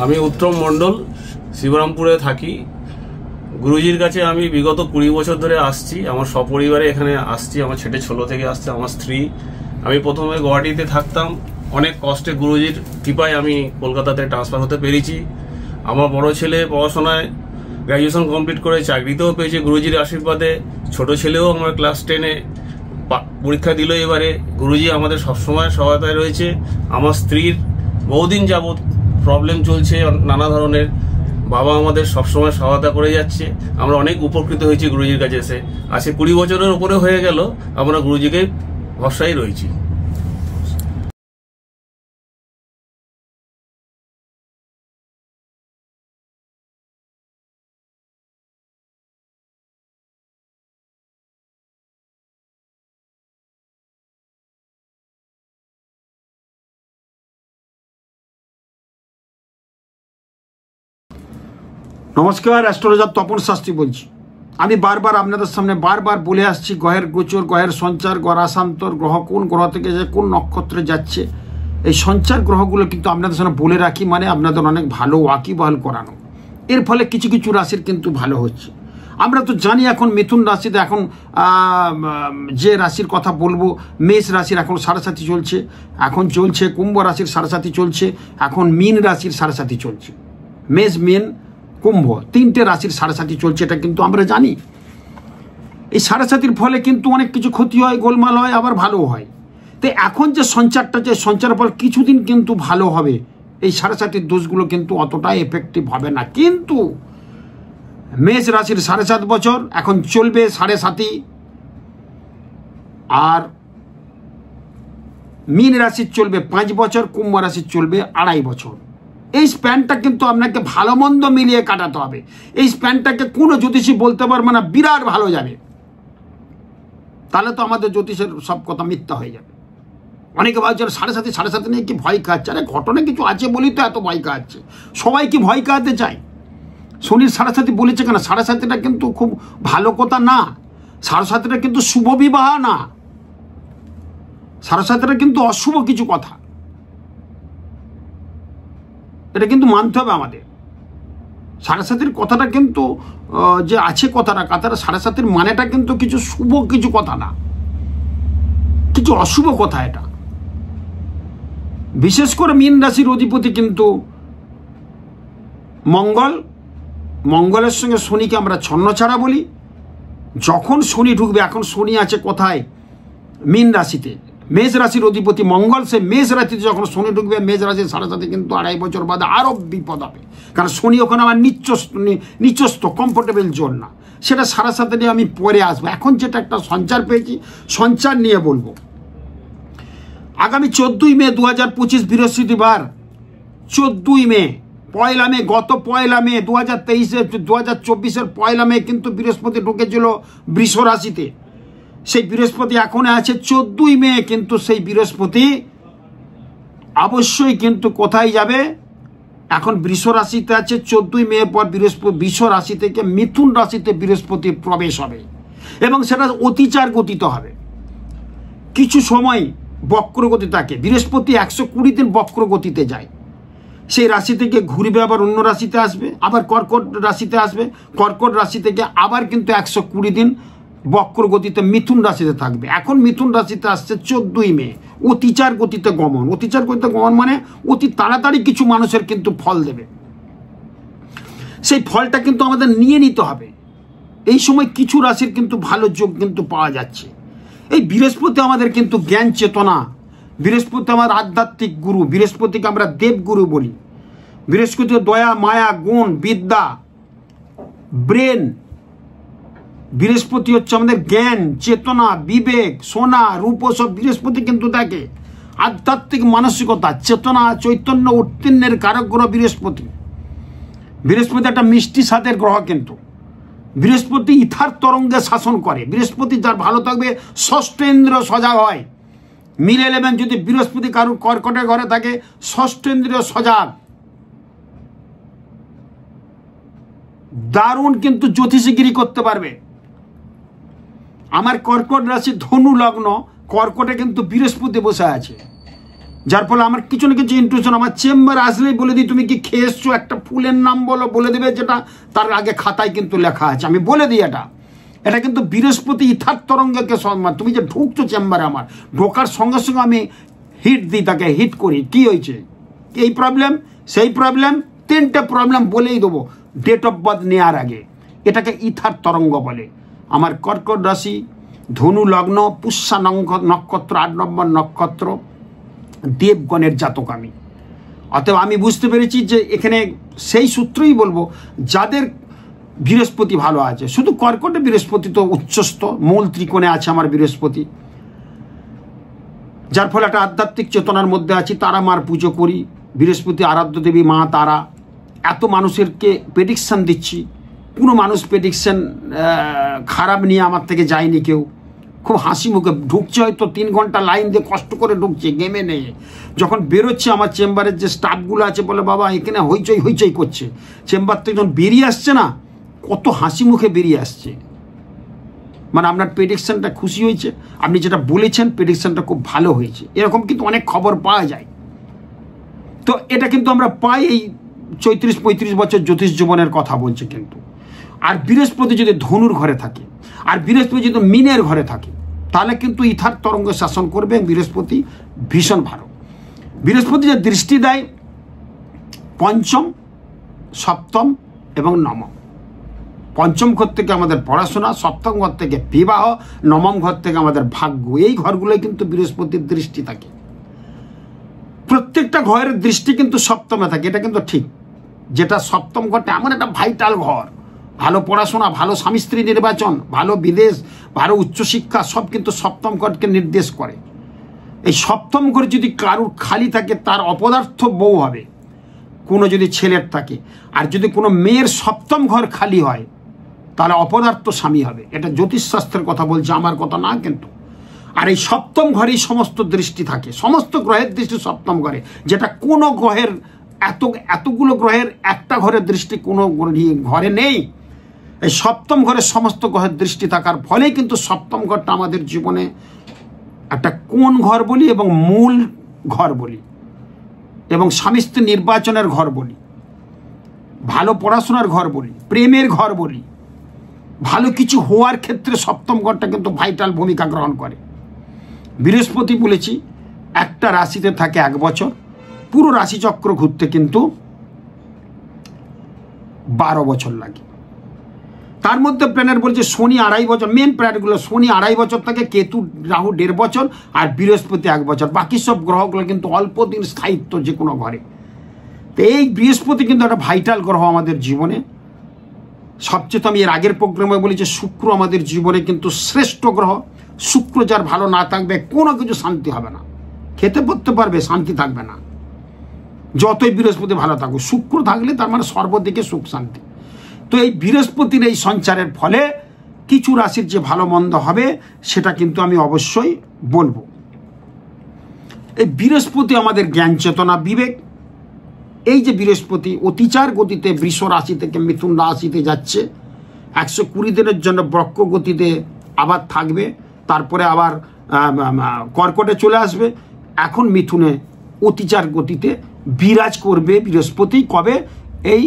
আমি উত্তম মণ্ডল, শিবরামপুরে থাকি। গুরুজির কাছে আমি বিগত 20 বছর ধরে আসছি। আমার সপরিবারে এখানে আসছি। আমার ছেলে ছোট থেকে আসছে, আমার স্ত্রী। আমি প্রথমে গুয়াহাটিতে থাকতাম। অনেক কষ্টে গুরুজির কৃপায় আমি কলকাতাতে ট্রান্সফার হতে পেরেছি। আমার বড় ছেলে পড়াশোনায় গ্র্যাজুয়েশন কমপ্লিট করে চাকরিতেও পেয়েছে গুরুজির আশীর্বাদে। ছোট ছেলেও আমার ক্লাস 10-এ পরীক্ষা দিল এবারে। গুরুজি আমাদের সবসময় সহায়তায় রয়েছে। আমার স্ত্রীর বহুদিন যাবৎ প্রবলেম চলছে নানা ধরনের, বাবা আমাদের সবসময় সহায়তা করে যাচ্ছে। আমরা অনেক উপকৃত হয়েছি গুরুজির কাছে এসে। আজকে 20 বছরের উপরে হয়ে গেল আমরা গুরুজিকে ভরসায় রয়েছি। নমস্কার, অ্যাস্ট্রোলজার তপন শাস্ত্রী বলছি। আমি বারবার আপনাদের সামনে বলে আসছি গ্রহের গোচর, গ্রহের সঞ্চার, গ্রহাশান্তর, গ্রহ কোন গ্রহ থেকে যে কোন নক্ষত্রে যাচ্ছে, এই সঞ্চার গ্রহগুলো কিন্তু আপনাদের সামনে বলে রাখি, মানে আপনাদের অনেক ভালো ওয়াকিবহাল করানো। এর ফলে কিছু কিছু রাশির কিন্তু ভালো হচ্ছে। আমরা তো জানি এখন মিথুন রাশিতে এখন যে রাশির কথা বলবো, মেষ রাশির এখন সাড়ে চলছে, এখন চলছে কুম্ভ রাশির সাড়ে চলছে, এখন মীন রাশির সাড়ে চলছে। মেষ, মীন, কুম্ভ, 3টে রাশির সাড়ে চলছে, এটা কিন্তু আমরা জানি। এই সাড়ে ফলে কিন্তু অনেক কিছু ক্ষতি হয়, গোলমাল হয়, আবার ভালো হয়। তো এখন যে সঞ্চারটা, যে সঞ্চারের ফল কিছুদিন কিন্তু ভালো হবে। এই সাড়ে দোষগুলো কিন্তু অতটাই এফেক্টিভ হবে না। কিন্তু মেষ রাশির 7.5 বছর এখন চলবে 7.5, আর মীন রাশির চলবে 5 বছর, কুম্ভ রাশির চলবে 2.5 বছর। এই স্প্যানটা কিন্তু আপনাকে ভালো মন্দ মিলিয়ে কাটাতে হবে। এই স্প্যানটাকে কোনো জ্যোতিষী বলতে পারবে না বিরাট ভালো যাবে, তাহলে তো আমাদের জ্যোতিষের সব কথা মিথ্যা হয়ে যাবে। অনেকে ভাবছে সাড়ে সাথে নিয়ে কি ভয় খাচ্ছে। আরে ঘটনা কিছু আছে বলেই তো এত ভয় খাচ্ছে। সবাই কি ভয় খাওয়াতে চায়? শনির 7.5 বলেছে কেন? 7.5টা কিন্তু খুব ভালো কথা না। 7.5টা কিন্তু শুভ বিবাহ না, 7.5টা কিন্তু অশুভ কিছু কথা। এটা কিন্তু মানতে হবে আমাদের। 7.5 কথাটা কিন্তু যে আছে কথাটা 7.5 মানেটা কিন্তু কিছু শুভ কিছু কথা না, কিছু অশুভ কথা এটা। বিশেষ করে মীন রাশির অধিপতি কিন্তু মঙ্গলের সঙ্গে শনিকে আমরা ছন্নছাড়া বলি। যখন শনি ঢুকবে, এখন শনি আছে কোথায়? মীন রাশিতে। মেষ রাশির অধিপতি মঙ্গল, সে মেষ রাশিতে যখন শনি ঢুকবে, মেষ রাশির 7.5 কিন্তু 2.5 বছর বাদে আরও বিপদ হবে। কারণ শনি ওখানে আমার নিচস্থ কমফোর্টেবল জোন না। সেটা 7.5 নিয়ে আমি পরে আসবো। এখন যেটা একটা সঞ্চার পেয়েছি, সঞ্চার নিয়ে বলবো। আগামী 14ই মে 2025 বৃহস্পতিবার, 14ই মে, পয়লা মে, গত পয়লা মে 2024-এর পয়লা মে কিন্তু বৃহস্পতি ঢুকেছিল বৃষ রাশিতে। সেই বৃহস্পতি এখন আছে 14ই মে, কিন্তু সেই বৃহস্পতি অবশ্যই কিন্তু কোথায় যাবে? এখন বৃষ রাশিতে আছে। 14ই মে পর বৃষ রাশি থেকে মিথুন রাশিতে বৃহস্পতি প্রবেশ হবে, এবং সেটা অতিচার গতিতে হবে। কিছু সময় বক্রগতি থাকে, বৃহস্পতি 120 দিন বক্রগতিতে যায়। সেই রাশি থেকে ঘুরবে, আবার অন্য রাশিতে আসবে, আবার কর্কট রাশিতে আসবে, কর্কট রাশি থেকে আবার কিন্তু 120 দিন বক্রগতিতে মিথুন রাশিতে থাকবে। এখন মিথুন রাশিতে আসছে 14ই মে, অতিচার গতিতে গমন। অতিচার গতিতে গমন মানে অতি তাড়াতাড়ি কিছু মানুষের কিন্তু ফল দেবে। সেই ফলটা কিন্তু আমাদের নিয়ে নিতে হবে। এই সময় কিছু রাশির কিন্তু ভালো যোগ কিন্তু পাওয়া যাচ্ছে। এই বৃহস্পতি আমাদের কিন্তু জ্ঞান চেতনা, বৃহস্পতি আমার আধ্যাত্মিক গুরু, বৃহস্পতিকে আমরা দেবগুরু বলি। বৃহস্পতি দয়া, মায়া, গুণ, বিদ্যা, ব্রেন। বৃহস্পতি হচ্ছে আমাদের জ্ঞান, চেতনা, বিবেক, সোনা, রূপ, সব বৃহস্পতি কিন্তু দেখে। আধ্যাত্মিক মানসিকতা, চেতনা, চৈতন্য উত্তীর্ণের কারক গ্রহ বৃহস্পতি। বৃহস্পতি একটা মিষ্টি স্বাদের গ্রহ, কিন্তু বৃহস্পতি ইথার তরঙ্গে শাসন করে। বৃহস্পতি যার ভালো থাকবে, ষষ্ঠেন্দ্র সজাগ হয়। মিল 11 যদি বৃহস্পতি কারুর কর্কটের ঘরে থাকে, ষষ্ঠেন্দ্রীয় সজাগ। দারুণ কিন্তু জ্যোতিষীগিরি করতে পারবে। আমার কর্কট রাশি, ধনু লগ্ন, কর্কটে কিন্তু বৃহস্পতি বসে আছে। যার ফলে আমার কিছু না কিছু ইন্টুইশন, আমার চেম্বারে আসলেই বলে দিই তুমি কি খেয়ে এসছো, একটা ফুলের নাম বলে দেবে, যেটা তার আগে খাতায় কিন্তু লেখা আছে, আমি বলে দিই এটা কিন্তু বৃহস্পতি ইথার তরঙ্গকে সম্মান। তুমি যে ঢুকছো চেম্বারে, আমার ঢোকার সঙ্গে সঙ্গে আমি হিট দিই, তাকে হিট করি, কি হয়েছে, এই প্রবলেম সেই প্রবলেম, 3টে প্রবলেম বলেই দেবো ডেট অফ বার্থ নেওয়ার আগে। এটাকে ইথার তরঙ্গ বলে। আমার কর্কট রাশি, ধনু লগ্ন, পুষ্যা নক্ষত্র 8 নম্বর নক্ষত্র, দেবগণের জাতক আমি। অতএব আমি বুঝতে পেরেছি যে এখানে সেই সূত্রই বলবো যাদের বৃহস্পতি ভালো আছে। শুধু কর্কটে বৃহস্পতি তো উচ্চস্থ, মূল ত্রিকোণে আছে আমার বৃহস্পতি, যার ফলে একটা আধ্যাত্মিক চেতনার মধ্যে আছি। তারা মার পুজো করি, বৃহস্পতি আরাধ্য দেবী মা তারা। এত মানুষেরকে প্রেডিকশান দিচ্ছি, কোনো মানুষ প্রেডিকশান খারাপ নিয়ে আমার থেকে যায়নি কেউ। খুব হাসি মুখে ঢুকছে, হয়তো 3 ঘন্টা লাইন দিয়ে কষ্ট করে ঢুকছে, গেমে নেই। যখন বেরোচ্ছে আমার চেম্বারের যে স্টাফগুলো আছে বলে বাবা এখানে হইচই করছে। চেম্বার থেকে যখন বেরিয়ে আসছে না, কত হাসি মুখে বেরিয়ে আসছে, মানে আপনার প্রেডিকশানটা খুশি হয়েছে, আপনি যেটা বলেছেন প্রেডিকশানটা খুব ভালো হয়েছে। এরকম কিন্তু অনেক খবর পাওয়া যায়। তো এটা কিন্তু আমরা পাই, এই 34-35 বছর জ্যোতিষ জীবনের কথা বলছে কিন্তু। আর বৃহস্পতি যদি ধনুর ঘরে থাকে, আর বৃহস্পতি যদি মিনের ঘরে থাকে, তাহলে কিন্তু ইথার তরঙ্গ শাসন করবে। বৃহস্পতি ভীষণ ভালো। বৃহস্পতি যে দৃষ্টি দেয় 5ম, 7ম এবং 9ম। 5ম ঘর থেকে আমাদের পড়াশোনা, 7ম ঘর থেকে বিবাহ, 9ম ঘর থেকে আমাদের ভাগ্য। এই ঘরগুলোই কিন্তু বৃহস্পতির দৃষ্টি থাকে। প্রত্যেকটা ঘরের দৃষ্টি কিন্তু 7মে থাকে, এটা কিন্তু ঠিক। যেটা 7ম ঘরটা এমন একটা ভাইটাল ঘর, ভালো পড়াশোনা, ভালো স্বামী স্ত্রী নির্বাচন, ভালো বিদেশ, ভালো উচ্চশিক্ষা, সব কিন্তু 7ম ঘরকে নির্দেশ করে। এই 7ম ঘর যদি কারুর খালি থাকে, তার অপদার্থ বউ হবে কোনো যদি ছেলের থাকে। আর যদি কোনো মেয়ের 7ম ঘর খালি হয়, তাহলে অপদার্থ স্বামী হবে। এটা জ্যোতিষশাস্ত্রের কথা বলছে, আমার কথা না কিন্তু। আর এই 7ম ঘরেই সমস্ত দৃষ্টি থাকে, সমস্ত গ্রহের দৃষ্টি 7ম ঘরে, যেটা কোনো গ্রহের এতগুলো গ্রহের একটা ঘরের দৃষ্টি কোনো ঘরে নেই। এই 7ম ঘরে সমস্ত গ্রহের দৃষ্টি থাকার ফলেই কিন্তু 7ম ঘরটা আমাদের জীবনে একটা কোন ঘর বলি, এবং মূল ঘর বলি, এবং স্বামী স্ত্রী নির্বাচনের ঘর বলি, ভালো পড়াশোনার ঘর বলি, প্রেমের ঘর বলি। ভালো কিছু হওয়ার ক্ষেত্রে 7ম ঘরটা কিন্তু ভাইটাল ভূমিকা গ্রহণ করে। বৃহস্পতি বলেছি একটা রাশিতে থাকে 1 বছর, পুরো রাশিচক্র ঘুরতে কিন্তু 12 বছর লাগে। তার মধ্যে প্ল্যানেট বলছে শনি 2.5 বছর, মেন প্ল্যানেটগুলো শনি 2.5 বছর থাকে, কেতু রাহু 1.5 বছর, আর বৃহস্পতি 1 বছর। বাকি সব গ্রহগুলো কিন্তু অল্প দিন স্থায়িত্ব যে কোনো ঘরে। তো এই বৃহস্পতি কিন্তু একটা ভাইটাল গ্রহ আমাদের জীবনে। সবচেয়ে তো আমি এর আগের প্রোগ্রামে বলি যে শুক্র আমাদের জীবনে কিন্তু শ্রেষ্ঠ গ্রহ। শুক্র যার ভালো না থাকবে কোনো কিছু শান্তি হবে না, খেতে পড়তে পারবে, শান্তি থাকবে না। যতই বৃহস্পতি ভালো থাকুক, শুক্র থাকলে তার মানে সর্বদিকে সুখ শান্তি। তো এই বৃহস্পতির এই সঞ্চারের ফলে কিছু রাশির যে ভালো মন্দ হবে সেটা কিন্তু আমি অবশ্যই বলবো। এই বৃহস্পতি আমাদের জ্ঞান চেতনা বিবেক। এই যে বৃহস্পতি অতিচার গতিতে বৃষ রাশি থেকে মিথুন রাশিতে যাচ্ছে, 120 দিনের জন্য বক্র গতিতে আবার থাকবে, তারপরে আবার কর্কটে চলে আসবে। এখন মিথুনে অতিচার গতিতে বিরাজ করবে বৃহস্পতি। কবে? এই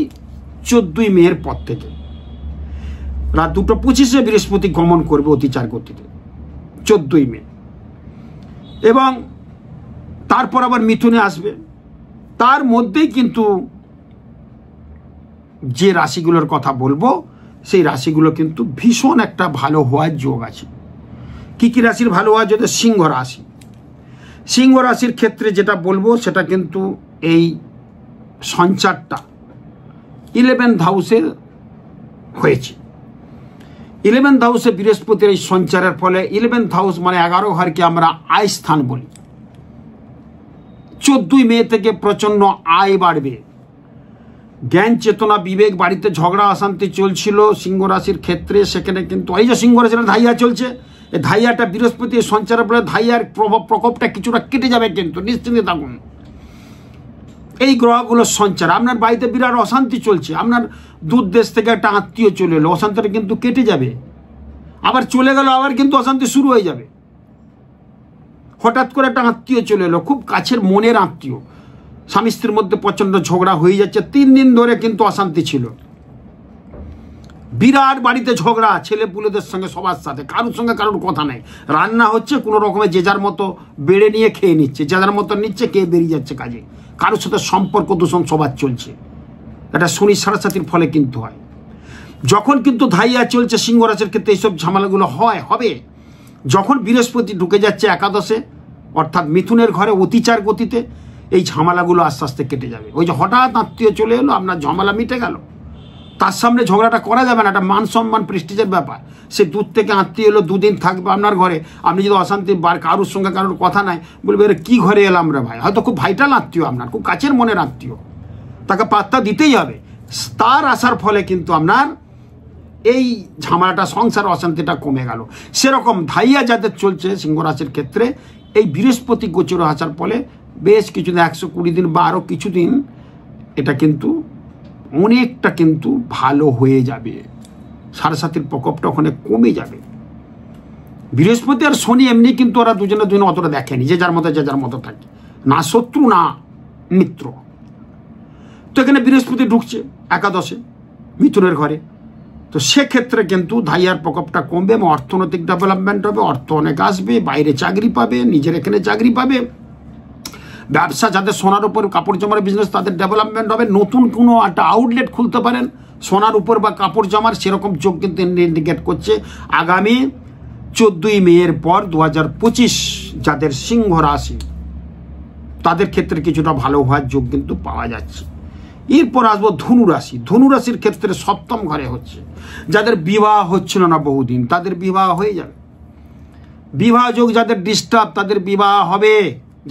14 মের পর থেকে রাত 2:25 বৃহস্পতি গমন করবে অতিচার গতিতে, 14 মে। এবং তারপর আবার মিথুনে আসবে। তার মধ্যেই কিন্তু যে রাশিগুলোর কথা বলবো সেই রাশিগুলো কিন্তু ভীষণ একটা ভালো হওয়ার যোগ আছে। কি কি রাশির ভালো হওয়ার যোগ? সিংহ রাশি। সিংহ রাশির ক্ষেত্রে যেটা বলবো সেটা কিন্তু এই সঞ্চারটা 11th হাউসে হয়েছে। 11th হাউসে বৃহস্পতির এই সঞ্চারের ফলে 11th হাউস মানে 11 ঘরকে আমরা আয় স্থান বলি। 14 মে থেকে প্রচন্ড আয় বাড়বে, জ্ঞান চেতনা বিবেক। বাড়িতে ঝগড়া অশান্তি চলছিল সিংহ রাশির ক্ষেত্রে, সেখানে কিন্তু এই যে সিংহ রাশির ধাইয়া চলছে, এই ধাইয়াটা বৃহস্পতির সঞ্চারের ফলে ধাইয়ার প্রকোপটা কিছুটা কেটে যাবে, কিন্তু নিশ্চিন্তে থাকুন। এই গ্রহগুলোর সঞ্চার, আপনার বাড়িতে বিরাট অশান্তি চলছে, আপনার দূর দেশ থেকে একটা আত্মীয় চলে এলো, অশান্তিটা কিন্তু কেটে যাবে। আবার চলে গেল, আবার কিন্তু অশান্তি শুরু হয়ে যাবে। হঠাৎ করে একটা আত্মীয় চলে এলো, খুব কাছের মনের আত্মীয়, স্বামী স্ত্রীর মধ্যে প্রচণ্ড ঝগড়া হয়ে যাচ্ছে, 3 দিন ধরে কিন্তু অশান্তি ছিল, বিরাট বাড়িতে ঝগড়া, ছেলে পুলেদের সঙ্গে সবার সাথে, কারোর সঙ্গে কারোর কথা নেই, রান্না হচ্ছে কোনো রকমে যে যার মতো বেড়ে নিয়ে খেয়ে নিচ্ছে, যে যার মতো নিচ্ছে, কে বেরিয়ে যাচ্ছে কাজে, কারোর সাথে সম্পর্ক দূষণ সবার চলছে। এটা শনি সাড়ে ফলে কিন্তু হয়। যখন কিন্তু ধাইয়া চলছে সিংহ রাশির ক্ষেত্রে এইসব ঝামেলাগুলো হবে যখন বৃহস্পতি ঢুকে যাচ্ছে একাদশে, অর্থাৎ মিথুনের ঘরে অতিচার গতিতে, এই ঝামেলাগুলো আস্তে আস্তে কেটে যাবে। ওই যে হঠাৎ আত্মীয় চলে এলো, আপনার ঝামেলা মিটে গেল, তার সামনে ঝগড়াটা করা যাবে না, একটা মান সম্মান প্রেস্টিজের ব্যাপার। সে দূর থেকে আত্মীয় এলো, 2 দিন থাকবে আপনার ঘরে, আপনি যদি অশান্তি কারোর সঙ্গে কারোর কথা নাই, বলবে এর কী ঘরে এলাম রে ভাই, হয়তো খুব ভাইটাল আত্মীয়, আপনার খুব কাছের মনের আত্মীয়, তাকে পাত্তা দিতেই হবে। তার আসার ফলে কিন্তু আপনার এই ঝামেলাটা, সংসার অশান্তিটা কমে গেল। সেরকম ধাইয়া যাদের চলছে সিংহ রাশির ক্ষেত্রে, এই বৃহস্পতি গোচরে আসার ফলে বেশ কিছুদিন, 120 দিন বা আরও কিছুদিন, এটা কিন্তু অনেকটা কিন্তু ভালো হয়ে যাবে, সাড়ে প্রকোপটা ওখানে কমে যাবে। বৃহস্পতি আর শনি এমনি কিন্তু ওরা দুজনে অতটা দেখেনি, যে যার মতো থাকে, না শত্রু না মিত্র। তো এখানে বৃহস্পতি ঢুকছে একাদশে মিথুনের ঘরে, তো সেক্ষেত্রে কিন্তু ধাইয়ার প্রকোপটা কমবে এবং অর্থনৈতিক ডেভেলপমেন্ট হবে, অর্থ অনেক আসবে, বাইরে চাকরি পাবে, নিজের এখানে চাকরি পাবে, ব্যবসা যাদের সোনার উপর কাপড় জামার বিজনেস তাদের ডেভেলপমেন্ট হবে, নতুন কোনো একটা আউটলেট খুলতে পারেন সোনার উপর বা কাপড় জামার, সেরকম যোগ কিন্তু ইন্ডিকেট করছে আগামী 14ই মের পর 2025 যাদের সিংহ রাশি তাদের ক্ষেত্রে কিছুটা ভালো হওয়ার যোগ কিন্তু পাওয়া যাচ্ছে। এরপর আসবো ধনুরাশি। ধনুরাশির ক্ষেত্রে 7ম ঘরে হচ্ছে, যাদের বিবাহ হচ্ছিল না বহুদিন তাদের বিবাহ হয়ে যাবে, বিবাহ যোগ যাদের ডিস্টার্ব তাদের বিবাহ হবে।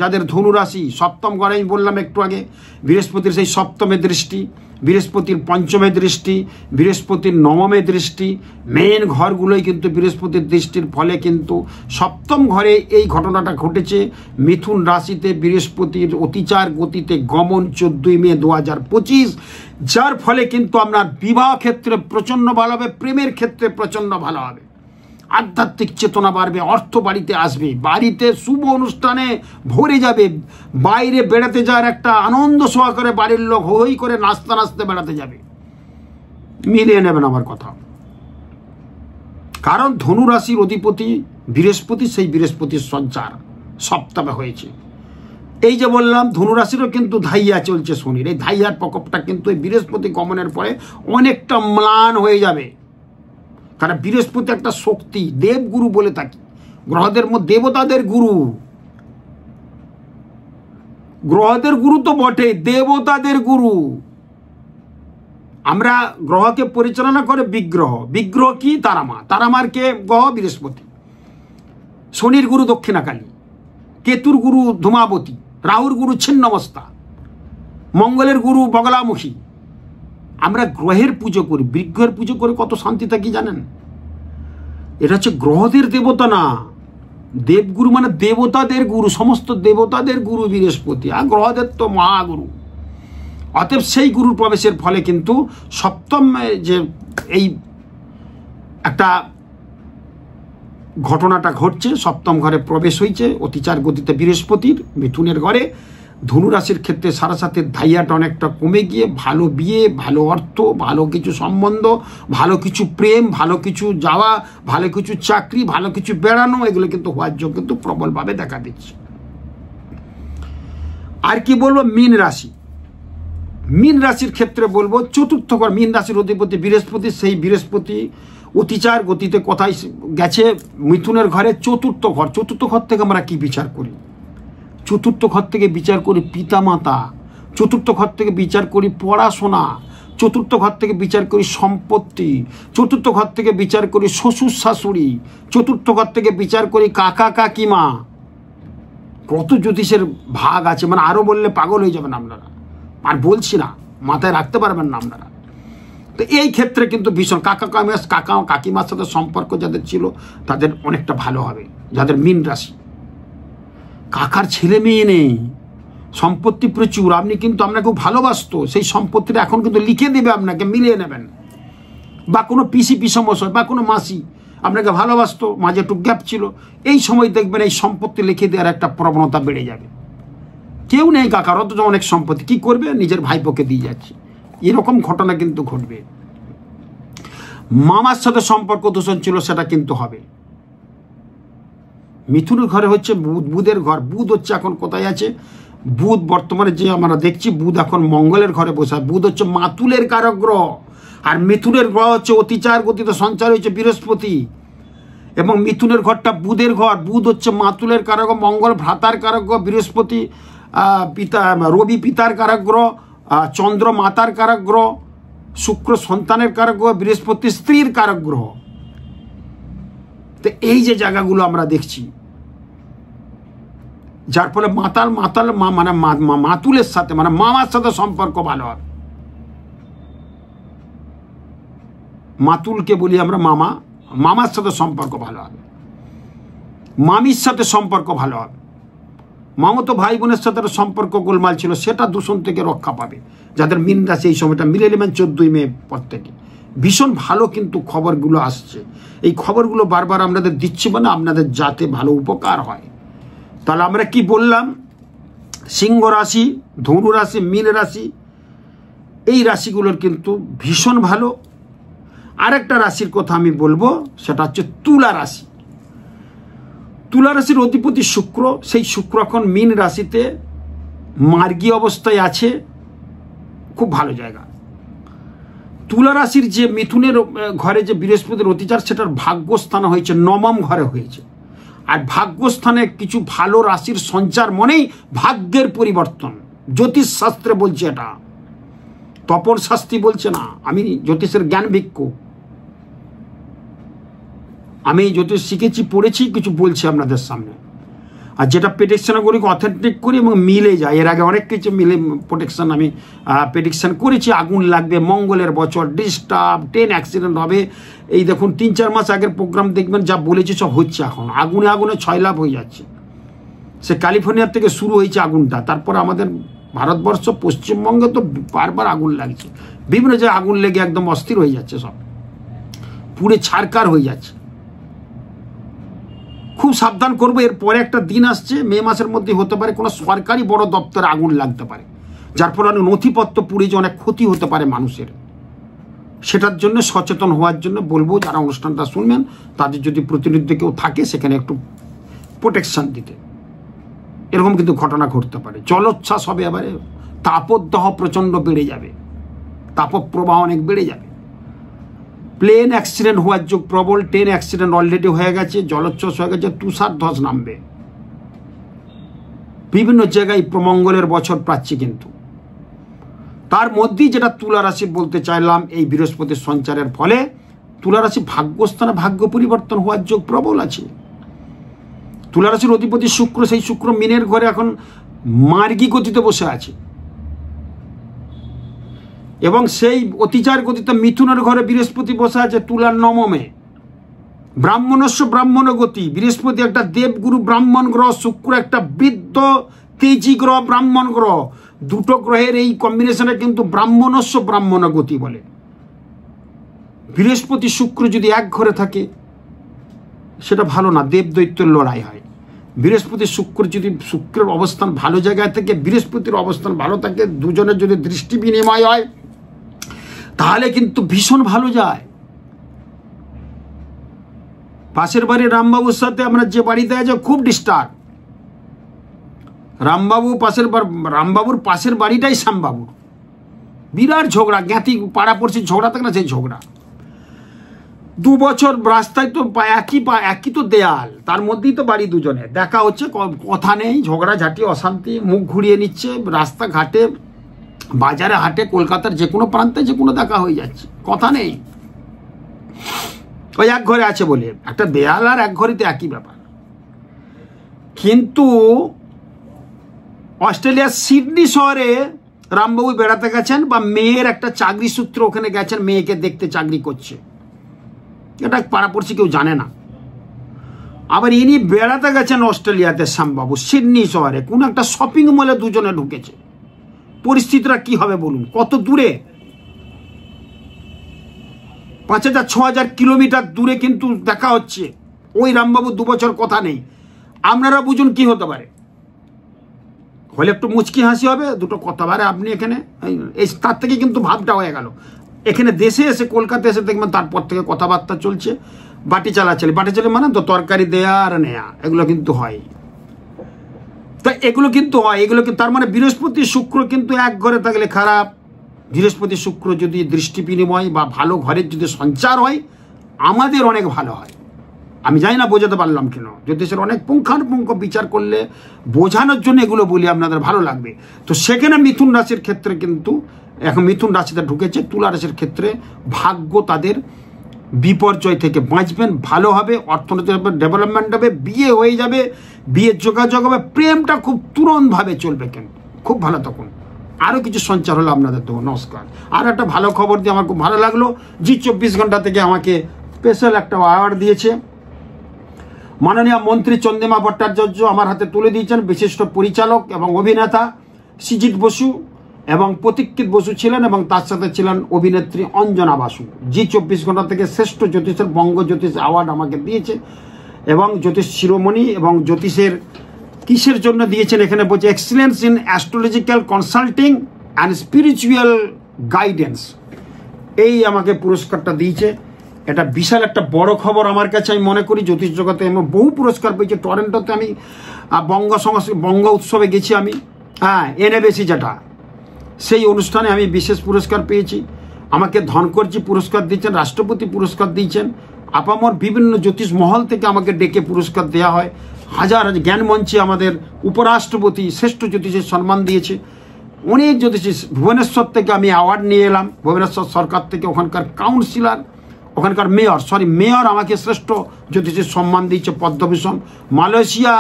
যাদের ধনুরাশি 7ম ঘরে, আমি বললাম একটু আগে, বৃহস্পতির সেই 7মে দৃষ্টি, বৃহস্পতির 5মে দৃষ্টি, বৃহস্পতির 9মে দৃষ্টি, মেন ঘরগুলোই কিন্তু বৃহস্পতির দৃষ্টির ফলে কিন্তু 7ম ঘরে এই ঘটনাটা ঘটেছে। মিথুন রাশিতে বৃহস্পতির অতিচার গতিতে গমন 14ই মে 2025, যার ফলে কিন্তু আপনার বিবাহ ক্ষেত্রে প্রচণ্ড ভালো হবে, প্রেমের ক্ষেত্রে প্রচণ্ড ভালো হবে, আধ্যাত্মিক চেতনা বাড়বে, অর্থ বাড়িতে আসবে, বাড়িতে শুভ অনুষ্ঠানে ভরে যাবে, বাইরে বেড়াতে যাওয়ার একটা আনন্দ সহকারে বাড়ির লোক হই করে নাচতে বেড়াতে যাবে। মিলিয়ে নেবেন আমার কথা, কারণ ধনুরাশির অধিপতি বৃহস্পতি, সেই বৃহস্পতির সঞ্চার 7মে হয়েছে। এই যে বললাম ধনুরাশিরও কিন্তু ধাইয়া চলছে শনির, এই ধাইয়ার প্রকোপটা কিন্তু এই বৃহস্পতি গমনের পরে অনেকটা ম্লান হয়ে যাবে। কারণ বৃহস্পতি একটা শক্তি, দেবগুরু বলে থাকি, গ্রহদের মধ্যে দেবতাদের গুরু, গ্রহদের গুরু তো বটে, দেবতাদের গুরু। আমরা গ্রহকে পরিচালনা করে বিগ্রহ, বিগ্রহ কি তারামা, তারামার কে গ্রহ বৃহস্পতি, শনির গুরু দক্ষিণাকালী, কেতুর গুরু ধূমাবতী, রাহুর গুরু ছিন্নমস্তা, মঙ্গলের গুরু বগলামুখী। আমরা গ্রহের পুজো করি, বিগ্রহের পুজো করে কত শান্তি থাকি জানেন? এটা হচ্ছে গ্রহদের দেবতা না, দেবগুরু মানে দেবতাদের গুরু, সমস্ত দেবতাদের গুরু বৃহস্পতি, আর গ্রহদের তো মহাগুরু। অতএব সেই গুরুর প্রবেশের ফলে কিন্তু 7ম যে এই একটা ঘটনাটা ঘটছে, 7ম ঘরে প্রবেশ হয়েছে অতিচার গতিতে বৃহস্পতির মিথুনের ঘরে। ধনুরাশির ক্ষেত্রে সাথে ধাইয়াটা অনেকটা কমে গিয়ে ভালো বিয়ে, ভালো অর্থ, ভালো কিছু সম্বন্ধ, ভালো কিছু প্রেম, ভালো কিছু যাওয়া, ভালো কিছু চাকরি, ভালো কিছু বেড়ানো, এগুলো কিন্তু হওয়ার যোগ কিন্তু প্রবলভাবে দেখা দিচ্ছে। আর কি বলবো, মীন রাশি। মীন রাশির ক্ষেত্রে বলবো 4র্থ ঘর, মীন রাশির অধিপতি বৃহস্পতি, সেই বৃহস্পতি অতিচার গতিতে কোথায় গেছে, মিথুনের ঘরে 4র্থ ঘর। 4র্থ ঘর থেকে আমরা কি বিচার করি? 4র্থ ঘর থেকে বিচার করি পিতামাতা, 4র্থ ঘর থেকে বিচার করি পড়াশোনা, 4র্থ ঘর থেকে বিচার করি সম্পত্তি, 4র্থ ঘর থেকে বিচার করি শ্বশুর শাশুড়ি, 4র্থ ঘর থেকে বিচার করি কাকা কাকিমা। কত জ্যোতিষের ভাগ আছে, মানে আরও বললে পাগল হয়ে যাবেন আপনারা, আর বলছি না, মাথায় রাখতে পারবেন না আপনারা। তো এই ক্ষেত্রে কিন্তু ভীষণ কাকা কাকিমার সাথে সম্পর্ক যাদের ছিল তাদের অনেকটা ভালো হবে, যাদের মীন রাশি। কাকার ছেলে মেয়ে নেই, সম্পত্তি প্রচুর, আপনি কিন্তু আপনাকে ভালোবাসতো, সেই সম্পত্তিটা এখন কিন্তু লিখে দেবে আপনাকে, মিলিয়ে নেবেন। বা কোনো পিসি পিসমশাই বা কোনো মাসি আপনাকে ভালোবাসতো, মাঝে একটু গ্যাপ ছিল, এই সময় দেখবেন এই সম্পত্তি লিখে দেওয়ার একটা প্রবণতা বেড়ে যাবে। কেউ নেই কাকার, অথচ অনেক সম্পত্তি, কি করবে, নিজের ভাইপোকে দিয়ে যাচ্ছে, এরকম ঘটনা কিন্তু ঘটবে। মামার সাথে সম্পর্ক দূষণ ছিল, সেটা কিন্তু হবে। মিথুনের ঘরে হচ্ছে বুধের ঘর, বুধ হচ্ছে এখন কোথায় আছে, বুধ বর্তমানে যে আমরা দেখছি বুধ এখন মঙ্গলের ঘরে বসে। বুধ হচ্ছে মাতুলের কারক গ্রহ, আর মিথুনের গ্রহ হচ্ছে অতিচার গতিতে সঞ্চার হয়েছে বৃহস্পতি, এবং মিথুনের ঘরটা বুধের ঘর। বুধ হচ্ছে মাতুলের কারক, মঙ্গল ভ্রাতার কারক গ্রহ, বৃহস্পতি পিতা, রবি পিতার কারক গ্রহ, চন্দ্র মাতার কারক গ্রহ, শুক্র সন্তানের কারক গ্রহ, বৃহস্পতি স্ত্রীর কারক গ্রহ। তো এই যে জায়গাগুলো আমরা দেখছি, যার ফলে মানে মাতুলের সাথে মানে মামার সাথে সম্পর্ক ভালো হবে। মাতুলকে বলি আমরা মামা, মামার সাথে সম্পর্ক ভালো হবে, মামির সাথে সম্পর্ক ভালো হবে। মামাতো ভাই বোনের সাথে সম্পর্ক গোলমাল ছিল, সেটা দূষণ থেকে রক্ষা পাবে। যাদের মীন রাশি এই সময়টা মিলে নেবেন 14ই মে পর থেকে ভীষণ ভালো কিন্তু খবরগুলো আসছে। এই খবরগুলো বারবার আপনাদের দিচ্ছি, মানে আপনাদের যাতে ভালো উপকার হয়। তাহলে আমরা কি বললাম, সিংহ রাশি, ধনু রাশি, মীন রাশি, এই রাশিগুলোর কিন্তু ভীষণ ভালো। আরেকটা রাশির কথা আমি বলবো, সেটা হচ্ছে তুলা রাশি। তুলা রাশির অধিপতি শুক্র, সেই শুক্র এখন মীন রাশিতে মার্গী অবস্থায় আছে, খুব ভালো জায়গা। তুলা রাশির যে মিথুনের ঘরে যে বৃহস্পতির অতিচার, সেটার ভাগ্যস্থান হয়েছে 9ম ঘরে হয়েছে। আর ভাগ্যস্থানে কিছু ভালো রাশির সঞ্চার মনেই ভাগ্যের পরিবর্তন। জ্যোতিষ শাস্ত্রে বলছে, এটা তপন শাস্ত্রী বলছে না, আমি জ্যোতিষের জ্ঞান ভিক্ষু, আমি জ্যোতিষ শিখেছি, পড়েছি, কিছু বলছি আপনাদের সামনে। আর যেটা প্রেডিকশন করি অথেন্টিক করি এবং মিলে যায়। এর আগে অনেক কিছু মিলে প্রোটেকশন আমি প্রেডিকশন করেছি। আগুন লাগবে, মঙ্গলের বছর, ডিস্টার্ব, ট্রেন অ্যাক্সিডেন্ট হবে। এই দেখুন 3-4 মাস আগের প্রোগ্রাম দেখবেন, যা বলেছি সব হচ্ছে। এখন আগুনে আগুনে 6 লাভ হয়ে যাচ্ছে। সে ক্যালিফোর্নিয়ার থেকে শুরু হয়েছে আগুনটা, তারপর আমাদের ভারতবর্ষ, পশ্চিমবঙ্গে তো বারবার আগুন লাগছে। বিভিন্ন জায়গায় আগুন লেগে একদম অস্থির হয়ে যাচ্ছে, সব পুড়ে ছারকার হয়ে যাচ্ছে। খুব সাবধান করবো। এরপরে একটা দিন আসছে, মে মাসের মধ্যে হতে পারে কোনো সরকারি বড় দপ্তরে আগুন লাগতে পারে, যার ফলে অনেক নথিপত্র পুড়ে যে অনেক ক্ষতি হতে পারে মানুষের। সেটার জন্য সচেতন হওয়ার জন্য বলবো, যারা অনুষ্ঠানটা শুনবেন তাদের যদি প্রতিনিধি কেউ থাকে সেখানে একটু প্রোটেকশন দিতে। এরকম কিন্তু ঘটনা ঘটতে পারে। জলোচ্ছ্বাস হবে, এবারে তাপদাহ প্রচণ্ড বেড়ে যাবে, তাপপ্রবাহ অনেক বেড়ে যাবে। প্লেন অ্যাক্সিডেন্ট হওয়ার যোগ প্রবল, ট্রেন অ্যাক্সিডেন্ট অলরেডি হয়ে গেছে, জলোচ্ছ্বাস হয়ে গেছে, তুষার ধস নামবে বিভিন্ন জায়গায়। প্রমঙ্গলের বছর পাচ্ছি কিন্তু। তার মধ্যেই যেটা তুলা রাশি বলতে চাইলাম, এই বৃহস্পতির সঞ্চারের ফলে তুলা রাশি ভাগ্যস্থানে ভাগ্য পরিবর্তন হওয়ার যোগ প্রবল আছে। তুলা রাশির অধিপতি শুক্র, সেই শুক্র মীনের ঘরে এখন মার্গী গতিতে বসে আছে, এবং সেই অতিচার গতিতে মিথুনের ঘরে বৃহস্পতি বসে আছে তুলার 9মে। ব্রাহ্মণস্য ব্রাহ্মণ গতি, বৃহস্পতি একটা দেবগুরু ব্রাহ্মণ গ্রহ, শুক্র একটা বৃদ্ধ তেজি গ্রহ ব্রাহ্মণ গ্রহ। দুটো গ্রহের এই কম্বিনেশনে কিন্তু ব্রাহ্মণস্য ব্রাহ্মণ গতি বলে। বৃহস্পতি শুক্র যদি এক ঘরে থাকে সেটা ভালো না, দেব দৈত্যের লড়াই হয়। বৃহস্পতি শুক্র যদি, শুক্রের অবস্থান ভালো জায়গায় থেকে, বৃহস্পতির অবস্থান ভালো থাকে, দুজনের যদি দৃষ্টি বিনিময় হয় তাহলে কিন্তু ভীষণ ভালো যায়। পাশের বাড়ি রামবাবুর সাথে আমরা যে বাড়িতে আছে খুব ডিস্টার্ব। রামবাবুর পাশের বাড়িটাই শ্যামবাবুর, বিরাট ঝগড়া, জ্ঞাতি পাড়াপড়শির ঝগড়া থাকে না, সেই ঝগড়া। 2 বছর রাস্তায় তো একই তো দেয়াল, তার মধ্যেই তো বাড়ি, দুজনে দেখা হচ্ছে, কথা নেই, ঝগড়াঝাটি, অশান্তি, মুখ ঘুরিয়ে নিচ্ছে। রাস্তাঘাটে, বাজারে, হাটে, কলকাতার যে কোনো প্রান্তে যে কোনো দেখা হয়ে যাচ্ছে, কথা নেই। ওই এক ঘরে আছে বলে, একটা দেয়াল আর এক ঘরেতে একই ব্যাপার। কিন্তু অস্ট্রেলিয়ার সিডনি শহরে রামবাবু বেড়াতে গেছেন, বা মেয়ের একটা চাকরি সূত্রে ওখানে গেছেন, মেয়েকে দেখতে, চাকরি করছে, এটা পাড়াপড়শি কেউ জানে না। আবার ইনি বেড়াতে গেছেন অস্ট্রেলিয়াতে, শ্যামবাবু সিডনি শহরে কোন একটা শপিং মলে দুজনে ঢুকেছে। পরিস্থিতিটা কি হবে বলুন, কত দূরে। 5000 6000 কিলোমিটার দূরে কিন্তু দেখা হচ্ছে। ওই রামবাবু 2 বছর কথা নেই। আপনারা বুঝুন কি হতে পারে। হলে একটু মুচকি হাসি হবে, দুটো কথা বারে আপনি এখানে এই তার থেকে কিন্তু ভাবটা হয়ে গেল। এখানে দেশে এসে কলকাতা এসে দেখবেন তারপর থেকে কথাবার্তা চলছে, বাটি চালাচালি। বাটি চালি মানে তো তরকারি দেয়া আর নেয়া, এগুলো কিন্তু হয়। তা এগুলো কিন্তু হয়, এগুলো কিন্তু তার মানে বৃহস্পতি শুক্র কিন্তু এক ঘরে থাকলে খারাপ। বৃহস্পতি শুক্র যদি দৃষ্টি বিনিময় বা ভালো ঘরের যদি সঞ্চার হয়, আমাদের অনেক ভালো হয়। আমি জানি না বোঝাতে পারলাম কেন, জ্যোতিষের অনেক পুঙ্খানুপুঙ্খ বিচার করলে বোঝানোর জন্য এগুলো বলি, আপনাদের ভালো লাগবে। তো সেখানে মিথুন রাশির ক্ষেত্রে কিন্তু এখন মিথুন রাশিতে ঢুকেছে। তুলা রাশির ক্ষেত্রে ভাগ্য তাদের বিপর্যয় থেকে বাঁচবেন, ভালো হবে, অর্থনৈতিক ডেভেলপমেন্ট হবে, বিয়ে হয়ে যাবে, বিয়ের যোগাযোগ হবে, প্রেমটা খুব তুরন্তভাবে চলবে, কিন্তু খুব ভালো। তখন আরও কিছু সঞ্চার হলো আপনাদের। তো নমস্কার। আর একটা ভালো খবর দিয়ে আমার খুব ভালো লাগলো, জি 24 ঘন্টা থেকে আমাকে স্পেশাল একটা অ্যাওয়ার্ড দিয়েছে মাননীয় মন্ত্রী চন্দ্রিমা ভট্টাচার্য, আমার হাতে তুলে দিয়েছেন। বিশিষ্ট পরিচালক এবং অভিনেতা সৃজিত বসু এবং প্রতীক্ষিত বসু ছিলেন, এবং তার সাথে ছিলেন অভিনেত্রী অঞ্জনা বাসু। জি 24 ঘন্টা থেকে শ্রেষ্ঠ জ্যোতিষের বঙ্গ জ্যোতিষ অ্যাওয়ার্ড আমাকে দিয়েছে, এবং জ্যোতিষ শিরোমণি। এবং জ্যোতিষের কিসের জন্য দিয়েছেন এখানে বলছে, excellence in astrological consulting and spiritual guidance, এই আমাকে পুরস্কারটা দিয়েছে। এটা বিশাল একটা বড় খবর আমার কাছে, আমি মনে করি। জ্যোতিষ জগতে আমি বহু পুরস্কার পেয়েছি। টরেন্টোতে আমি বঙ্গ উৎসবে গেছি আমি, হ্যাঁ, NABC যেটা, সেই অনুষ্ঠানে আমি বিশেষ পুরস্কার পেয়েছি। আমাকে ধনকরজি পুরস্কার দিয়েছেন, রাষ্ট্রপতি পুরস্কার দিয়েছেন, আপামর বিভিন্ন জ্যোতিষ মহল থেকে আমাকে ডেকে পুরস্কার দেওয়া হয়। হাজার হাজার জ্ঞান মঞ্চে আমাদের উপরাষ্ট্রপতি শ্রেষ্ঠ জ্যোতিষের সম্মান দিয়েছে। অনেক জ্যোতিষী, ভুবনেশ্বর থেকে আমি অ্যাওয়ার্ড নিয়ে এলাম, ভুবনেশ্বর সরকার থেকে। ওখানকার কাউন্সিলর, ওখানকার মেয়র আমাকে শ্রেষ্ঠ জ্যোতিষের সম্মান দিয়েছে, পদ্মভূষণ। মালয়েশিয়া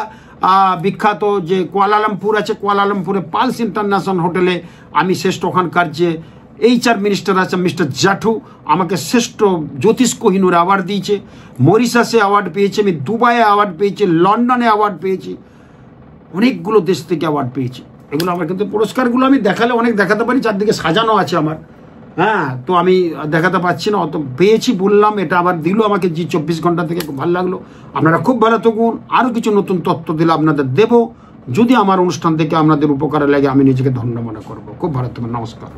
বিখ্যাত যে কুয়ালালামপুর আছে, কুয়ালালামপুরে পালস ইন্টারন্যাশনাল হোটেলে আমি শ্রেষ্ঠ, ওখানকার যে HR মিনিস্টার আছে মিস্টার জাঠু, আমাকে শ্রেষ্ঠ জ্যোতিষ কোহিনুর অ্যাওয়ার্ড দিয়েছে। মরিশাসে অ্যাওয়ার্ড পেয়েছি আমি, দুবাইয়ে অ্যাওয়ার্ড পেয়েছি, লন্ডনে অ্যাওয়ার্ড পেয়েছি, অনেকগুলো দেশ থেকে অ্যাওয়ার্ড পেয়েছি। এগুলো আমার কিন্তু পুরস্কারগুলো আমি দেখালে অনেক দেখাতে পারি, চারদিকে সাজানো আছে আমার, হ্যাঁ, তো আমি দেখাতে পারছি না। অত পেয়েছি বললাম, এটা আবার দিল আমাকে জি 24 ঘন্টা থেকে, খুব ভালো লাগলো। আপনারা খুব ভালো থাকুন। আরও কিছু নতুন তথ্য দিলে আপনাদের দেবো। যদি আমার অনুষ্ঠান থেকে আপনাদের উপকারে লাগে, আমি নিজেকে ধন্য মনে করবো। খুব ভালো থাকুন, নমস্কার।